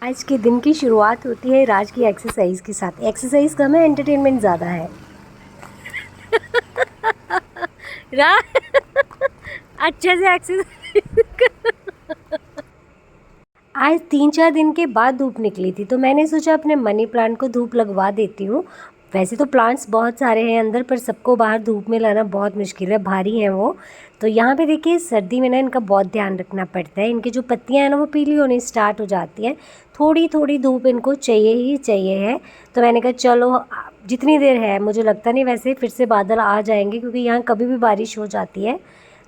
आज के दिन की शुरुआत होती है राज की एक्सरसाइज के साथ। एक्सरसाइज कम है, एंटरटेनमेंट ज़्यादा है। राज अच्छे से एक्सरसाइज। आज 3-4 दिन के बाद धूप निकली थी तो मैंने सोचा अपने मनी प्लांट को धूप लगवा देती हूँ। वैसे तो प्लांट्स बहुत सारे हैं अंदर, पर सबको बाहर धूप में लाना बहुत मुश्किल है, भारी हैं वो। तो यहाँ पे देखिए, सर्दी में ना इनका बहुत ध्यान रखना पड़ता है। इनकी जो पत्तियाँ हैं ना वो पीली होनी स्टार्ट हो जाती हैं। थोड़ी थोड़ी धूप इनको चाहिए ही चाहिए है। तो मैंने कहा चलो जितनी देर है, मुझे लगता नहीं वैसे फिर से बादल आ जाएंगे क्योंकि यहाँ कभी भी बारिश हो जाती है।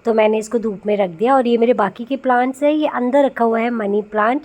तो मैंने इसको धूप में रख दिया। और ये मेरे बाकी के प्लांट्स हैं, ये अंदर रखा हुआ है money plant.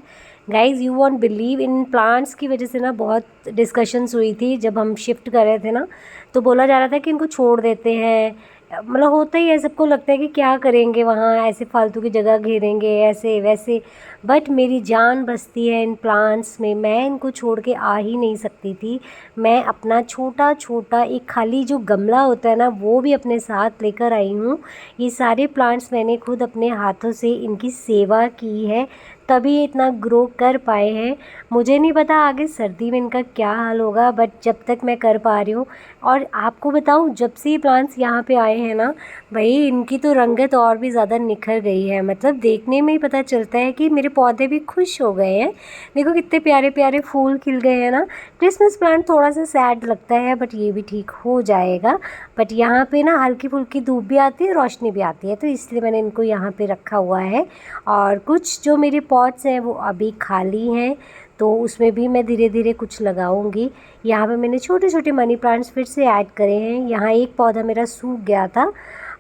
Guys you won't believe, in plants की वजह से ना बहुत डिस्कशंस हुई थी जब हम शिफ्ट कर रहे थे ना। तो बोला जा रहा था कि इनको छोड़ देते हैं, मतलब होता ही है, सबको लगता है कि क्या करेंगे वहाँ, ऐसे फालतू की जगह घेरेंगे ऐसे वैसे। बट मेरी जान बसती है इन प्लांट्स में, मैं इनको छोड़ के आ ही नहीं सकती थी। मैं अपना छोटा छोटा एक खाली जो गमला होता है ना वो भी अपने साथ लेकर आई हूँ। ये सारे प्लांट्स मैंने खुद अपने हाथों से इनकी सेवा की है, तभी ये इतना ग्रो कर पाए हैं। मुझे नहीं पता आगे सर्दी में इनका क्या हाल होगा, बट जब तक मैं कर पा रही हूँ। और आपको बताऊँ, जब से ये प्लांट्स यहाँ पे आए हैं ना भाई, इनकी तो रंगत और भी ज़्यादा निखर गई है। मतलब देखने में ही पता चलता है कि मेरे पौधे भी खुश हो गए हैं। देखो कितने प्यारे प्यारे फूल खिल गए हैं ना। क्रिसमस प्लांट थोड़ा सा सैड लगता है, बट ये भी ठीक हो जाएगा। बट यहाँ पे ना हल्की फुल्की धूप भी आती है, रोशनी भी आती है, तो इसलिए मैंने इनको यहाँ पे रखा हुआ है। और कुछ जो मेरे पॉट्स हैं वो अभी खाली हैं, तो उसमें भी मैं धीरे धीरे कुछ लगाऊंगी। यहाँ पे मैंने छोटे छोटे मनी प्लांट्स फिर से ऐड करे हैं। यहाँ एक पौधा मेरा सूख गया था।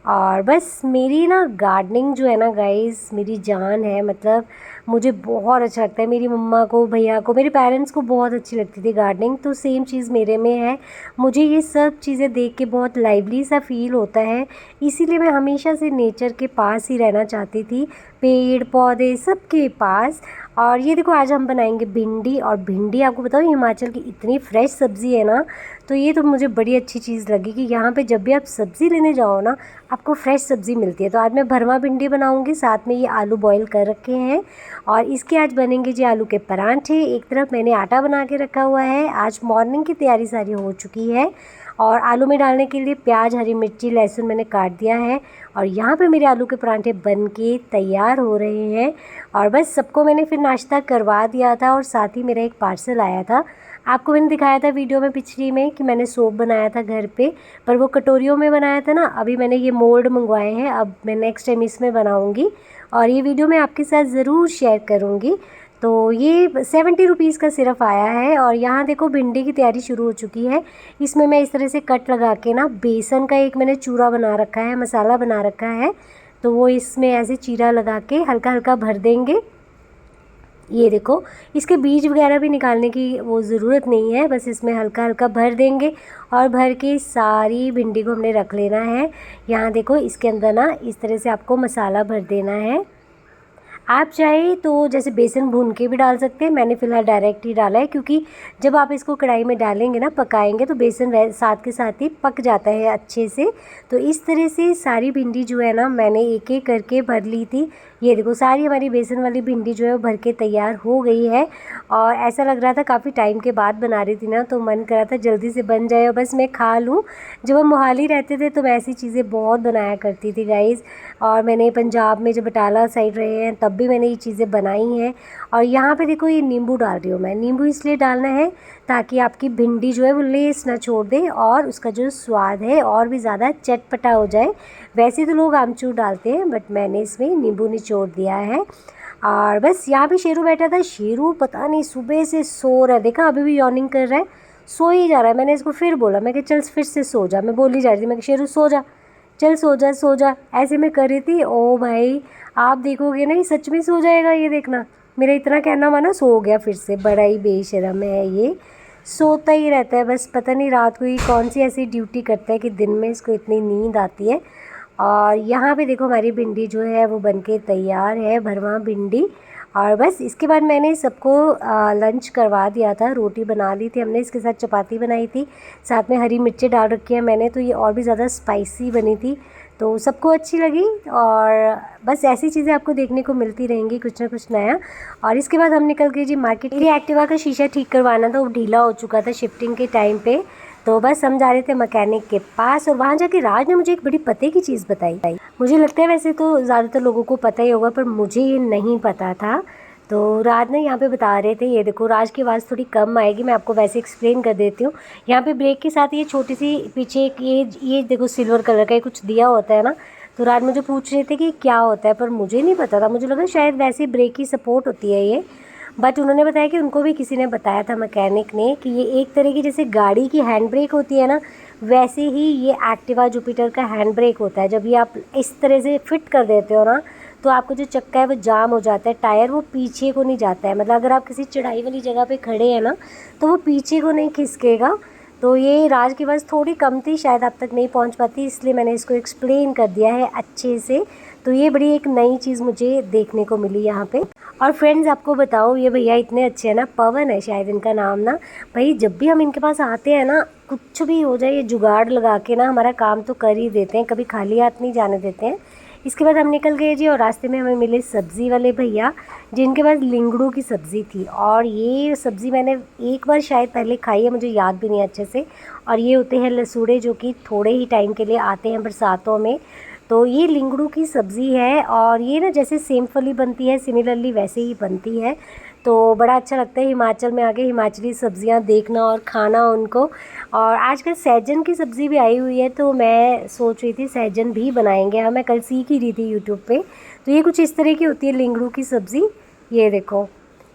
और बस मेरी ना गार्डनिंग जो है ना गाइस, मेरी जान है। मतलब मुझे बहुत अच्छा लगता है। मेरी मम्मा को, भैया को, मेरे पेरेंट्स को बहुत अच्छी लगती थी गार्डनिंग, तो सेम चीज़ मेरे में है। मुझे ये सब चीज़ें देख के बहुत लाइवली सा फील होता है, इसीलिए मैं हमेशा से नेचर के पास ही रहना चाहती थी, पेड़ पौधे सबके पास। और ये देखो, आज हम बनाएंगे भिंडी। और भिंडी आपको बताओ, हिमाचल की इतनी फ्रेश सब्ज़ी है ना, तो ये तो मुझे बड़ी अच्छी चीज़ लगी कि यहाँ पे जब भी आप सब्ज़ी लेने जाओ ना, आपको फ्रेश सब्ज़ी मिलती है। तो आज मैं भरवा भिंडी बनाऊंगी, साथ में ये आलू बॉईल कर रखे हैं। और इसके आज बनेंगे जी आलू के परांठे। एक तरफ मैंने आटा बना के रखा हुआ है, आज मॉर्निंग की तैयारी सारी हो चुकी है। और आलू में डालने के लिए प्याज, हरी मिर्ची, लहसुन मैंने काट दिया है। और यहाँ पे मेरे आलू के परांठे बन के तैयार हो रहे हैं। और बस सबको मैंने फिर नाश्ता करवा दिया था, और साथ ही मेरा एक पार्सल आया था। आपको मैंने दिखाया था वीडियो में पिछली में कि मैंने सूप बनाया था घर पे, पर वो कटोरियों में बनाया था ना। अभी मैंने ये मोल्ड मंगवाए हैं, अब मैं नेक्स्ट टाइम इसमें बनाऊँगी, और ये वीडियो मैं आपके साथ ज़रूर शेयर करूँगी। तो ये 70 रुपीज़ का सिर्फ आया है। और यहाँ देखो भिंडी की तैयारी शुरू हो चुकी है। इसमें मैं इस तरह से कट लगा के ना, बेसन का एक मैंने चूरा बना रखा है, मसाला बना रखा है, तो वो इसमें ऐसे चीरा लगा के हल्का हल्का भर देंगे। ये देखो, इसके बीज वगैरह भी निकालने की वो ज़रूरत नहीं है, बस इसमें हल्का हल्का भर देंगे। और भर के सारी भिंडी को हमने रख लेना है। यहाँ देखो, इसके अंदर ना इस तरह से आपको मसाला भर देना है। आप चाहे तो जैसे बेसन भून के भी डाल सकते हैं, मैंने फ़िलहाल डायरेक्ट ही डाला है, क्योंकि जब आप इसको कढ़ाई में डालेंगे ना, पकाएंगे, तो बेसन साथ के साथ ही पक जाता है अच्छे से। तो इस तरह से सारी भिंडी जो है ना, मैंने एक एक करके भर ली थी। ये देखो, सारी हमारी बेसन वाली भिंडी जो है वो भर के तैयार हो गई है। और ऐसा लग रहा था काफ़ी टाइम के बाद बना रही थी ना, तो मन कर रहा था जल्दी से बन जाए और बस मैं खा लूँ। जब हम मोहाली रहते थे तो मैं ऐसी चीज़ें बहुत बनाया करती थी गाइज़। और मैंने पंजाब में जब बटाला साइड रहे हैं तब भी मैंने ये चीज़ें बनाई हैं। और यहाँ पे देखो, ये नींबू डाल रही हूँ मैं। नींबू इसलिए डालना है ताकि आपकी भिंडी जो है वो लेस ना छोड़ दे, और उसका जो स्वाद है और भी ज़्यादा चटपटा हो जाए। वैसे तो लोग आमचूर डालते हैं, बट मैंने इसमें नींबू निचोड़ दिया है। और बस यहाँ पे शेरू बैठा था। शेरू पता नहीं सुबह से सो रहा है, देखा अभी भी यॉर्निंग कर रहा है, सो ही जा रहा है। मैंने इसको फिर बोला, मैं कि चल फिर से सो जा, मैं बोली जा रही थी, मैं कि शेरू सो जा, चल सो जा सो जा, ऐसे मैं कर रही थी। ओ भाई, आप देखोगे ना, ये सच में सो जाएगा, ये देखना। मेरा इतना कहना माना, सो गया फिर से। बड़ा ही बेशर्म है ये, सोता ही रहता है बस। पता नहीं रात को ये कौन सी ऐसी ड्यूटी करता है कि दिन में इसको इतनी नींद आती है। और यहाँ पे देखो, हमारी भिंडी जो है वो बनके तैयार है, भरवा भिंडी। और बस इसके बाद मैंने सबको लंच करवा दिया था। रोटी बना ली थी हमने, इसके साथ चपाती बनाई थी, साथ में हरी मिर्ची डाल रखी है मैंने, तो ये और भी ज़्यादा स्पाइसी बनी थी। तो सबको अच्छी लगी। और बस ऐसी चीज़ें आपको देखने को मिलती रहेंगी, कुछ ना कुछ नया। और इसके बाद हम निकल गए जी मार्केट। मेरी एक्टिवा का शीशा ठीक करवाना था, वो ढीला हो चुका था शिफ्टिंग के टाइम पे। तो बस हम जा रहे थे मैकेनिक के पास, और वहाँ जाके राज ने मुझे एक बड़ी पते की चीज़ बताई। मुझे लगता है वैसे तो ज़्यादातर लोगों को पता ही होगा, पर मुझे ये नहीं पता था। तो राज ने यहाँ पे बता रहे थे, ये देखो, राज की आवाज़ थोड़ी कम आएगी, मैं आपको वैसे एक्सप्लेन कर देती हूँ। यहाँ पे ब्रेक के साथ ये छोटी सी पीछे एक ये देखो सिल्वर कलर का कुछ दिया होता है ना। तो राज मुझे पूछ रहे थे कि क्या होता है, पर मुझे नहीं पता था। मुझे लगा शायद वैसे ब्रेक की सपोर्ट होती है ये। बट उन्होंने बताया कि उनको भी किसी ने बताया था, मैकेनिक ने, कि ये एक तरह की जैसे गाड़ी की हैंड ब्रेक होती है ना, वैसे ही ये एक्टिवा जुपिटर का हैंड ब्रेक होता है। जब ये आप इस तरह से फिट कर देते हो ना, तो आपका जो चक्का है वो जाम हो जाता है, टायर वो पीछे को नहीं जाता है। मतलब अगर आप किसी चढ़ाई वाली जगह पे खड़े हैं ना, तो वो पीछे को नहीं खिसकेगा। तो ये राज की आवाज़ थोड़ी कम थी, शायद आप तक नहीं पहुंच पाती, इसलिए मैंने इसको एक्सप्लेन कर दिया है अच्छे से। तो ये बड़ी एक नई चीज़ मुझे देखने को मिली यहाँ पे। और फ्रेंड्स, आपको बताऊँ, ये भैया इतने अच्छे हैं ना, पवन है शायद इनका नाम ना। भाई जब भी हम इनके पास आते हैं ना, कुछ भी हो जाए, ये जुगाड़ लगा के ना हमारा काम तो कर ही देते हैं, कभी खाली हाथ नहीं जाने देते हैं। इसके बाद हम निकल गए जी, और रास्ते में हमें मिले सब्ज़ी वाले भैया, जिनके पास लिंगड़ू की सब्ज़ी थी। और ये सब्ज़ी मैंने एक बार शायद पहले खाई है, मुझे याद भी नहीं अच्छे से। और ये होते हैं लसूड़े, जो कि थोड़े ही टाइम के लिए आते हैं बरसातों में। तो ये लिंगड़ू की सब्ज़ी है, और ये ना जैसे सेम फली बनती है, सिमिलरली वैसे ही बनती है। तो बड़ा अच्छा लगता है हिमाचल में आके हिमाचली सब्ज़ियां देखना और खाना उनको। और आजकल सहजन की सब्ज़ी भी आई हुई है, तो मैं सोच रही थी सहजन भी बनाएंगे। हाँ, मैं कल सीख ही रही थी यूट्यूब पे। तो ये कुछ इस तरह की होती है लिंगड़ू की सब्ज़ी। ये देखो,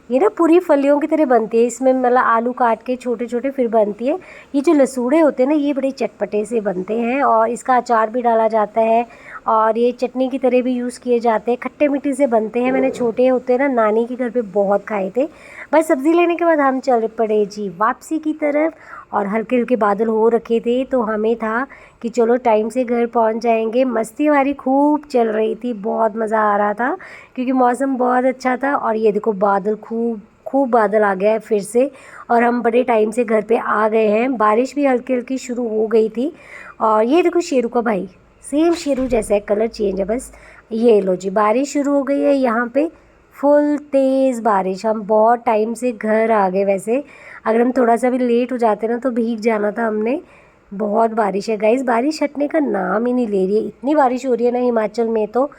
ये ना पूरी फलियों की तरह बनती है, इसमें मतलब आलू काट के छोटे छोटे फिर बनती है। ये जो लसूड़े होते हैं ना, ये बड़े चटपटे से बनते हैं, और इसका अचार भी डाला जाता है, और ये चटनी की तरह भी यूज़ किए जाते हैं, खट्टे मीठे से बनते हैं। मैंने छोटे होते हैं ना नानी के घर पे बहुत खाए थे। बस सब्ज़ी लेने के बाद हम चल पड़े जी वापसी की तरफ, और हल्के हल्के बादल हो रखे थे, तो हमें था कि चलो टाइम से घर पहुंच जाएंगे। मस्ती हमारी खूब चल रही थी, बहुत मज़ा आ रहा था, क्योंकि मौसम बहुत अच्छा था। और ये देखो बादल, खूब खूब बादल आ गया है फिर से, और हम बड़े टाइम से घर पे आ गए हैं। बारिश भी हल्की हल्की शुरू हो गई थी। और ये देखो शेरू का भाई, सेम शेरू जैसा है, कलर चेंज है बस। ये लो जी, बारिश शुरू हो गई है यहाँ पे, फुल तेज़ बारिश। हम बहुत टाइम से घर आ गए। वैसे अगर हम थोड़ा सा भी लेट हो जाते ना, तो भीग जाना था हमने। बहुत बारिश है गाइस, बारिश हटने का नाम ही नहीं ले रही है। इतनी बारिश हो रही है ना हिमाचल में। तो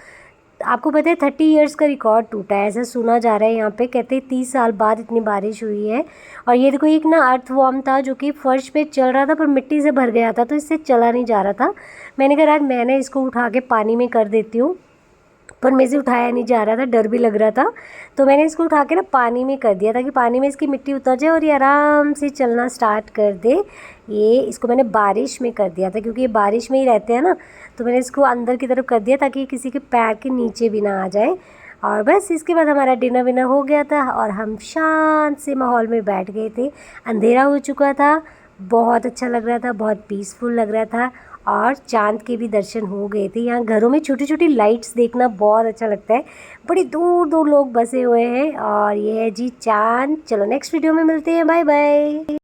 आपको पता है 30 इयर्स का रिकॉर्ड टूटा है, ऐसा सुना जा रहा है यहाँ पे। कहते हैं 30 साल बाद इतनी बारिश हुई है। और ये देखो, एक ना अर्थ वॉर्म था जो कि फर्श पे चल रहा था, पर मिट्टी से भर गया था, तो इससे चला नहीं जा रहा था। मैंने कहा आज मैंने इसको उठा के पानी में कर देती हूँ, पर मेरे से उठाया नहीं जा रहा था, डर भी लग रहा था। तो मैंने इसको उठा के ना पानी में कर दिया, ताकि पानी में इसकी मिट्टी उतर जाए और ये आराम से चलना स्टार्ट कर दे। ये इसको मैंने बारिश में कर दिया था, क्योंकि ये बारिश में ही रहते हैं ना। तो मैंने इसको अंदर की तरफ कर दिया, ताकि किसी के पैर के नीचे भी ना आ जाए। और बस इसके बाद हमारा डिनर विनर हो गया था, और हम शांत से माहौल में बैठ गए थे। अंधेरा हो चुका था, बहुत अच्छा लग रहा था, बहुत पीसफुल लग रहा था, और चाँद के भी दर्शन हो गए थे। यहाँ घरों में छोटी छोटी लाइट्स देखना बहुत अच्छा लगता है। बड़ी दूर दूर लोग बसे हुए हैं, और ये है जी चाँद। चलो नेक्स्ट वीडियो में मिलते हैं, बाय बाय।